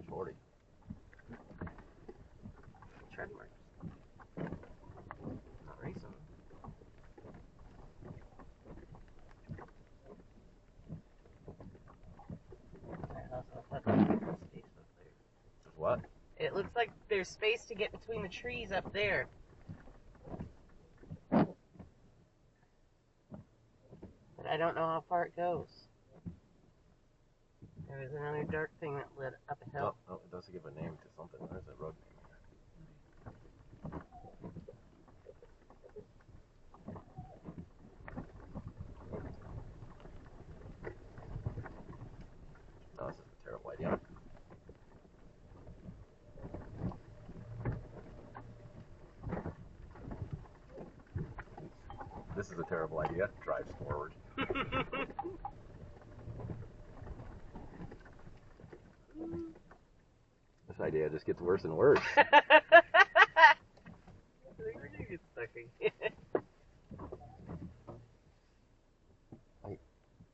40. Tread marks. Not recent. What? It looks like there's space to get between the trees up there. But I don't know how far it goes. There was another dark thing that led up a hill. Oh, it does give a name to something. Where's that road name? Oh, this is a terrible idea. This is a terrible idea. Drives forward. This idea just gets worse and worse. I think we're gonna get stuck again.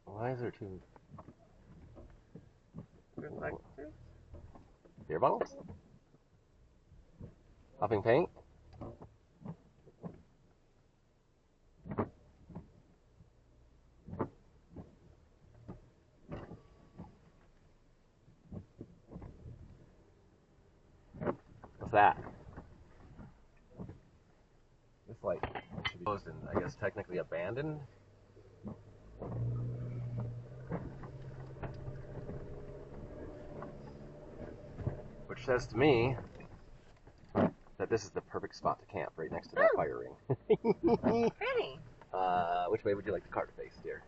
Why is there two Reflectors? beer bottles? Popping paint? What's that? This light should be closed and I guess technically abandoned. Which says to me that this is the perfect spot to camp, right next to that fire ring. Pretty. Which way would you like the car to face, dear?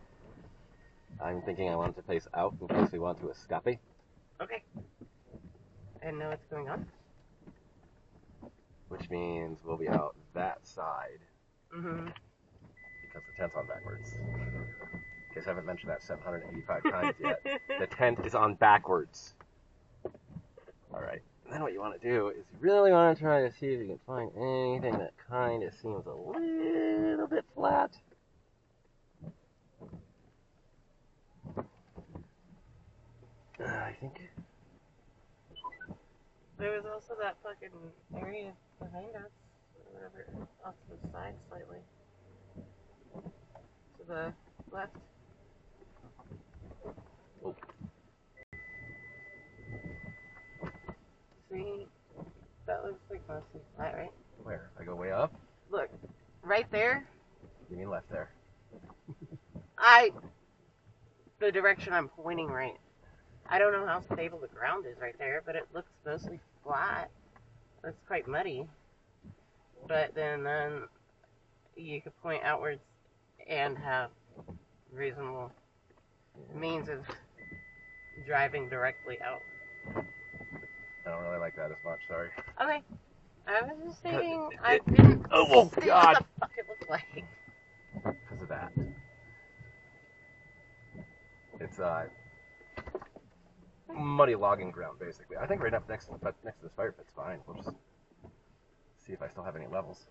I'm thinking I want it to face out in case we want to escape. Okay. I know what's going on. Which means we'll be out that side. Mm-hmm. Because the tent's on backwards. In case I haven't mentioned that 785 times yet. The tent is on backwards. Alright. And then what you want to do is you really want to try to see if you can find anything that kind of seems a little bit flat. I think. There was also that fucking area behind us, or whatever, off to the side slightly. To the left. Oh. See? That looks like mostly flat, right? Where? I go way up? Look, right there. You mean left there? The direction I'm pointing right. I don't know how stable the ground is right there, but it looks mostly flat. It's quite muddy. But then you could point outwards and have reasonable means of driving directly out. I don't really like that as much, sorry. Okay. I was just thinking I didn't see God! what the fuck it looked like. Because of that. It's muddy logging ground, basically. I think right up next to this fire pit's fine. We'll just see if I still have any levels.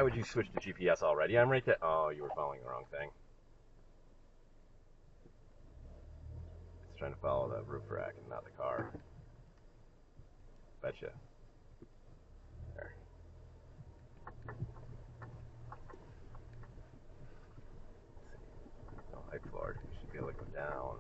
Why would you switch to GPS already? I'm right there. Oh, you were following the wrong thing. It's trying to follow the roof rack and not the car. Betcha. There. No, height floor. You should be able to go down.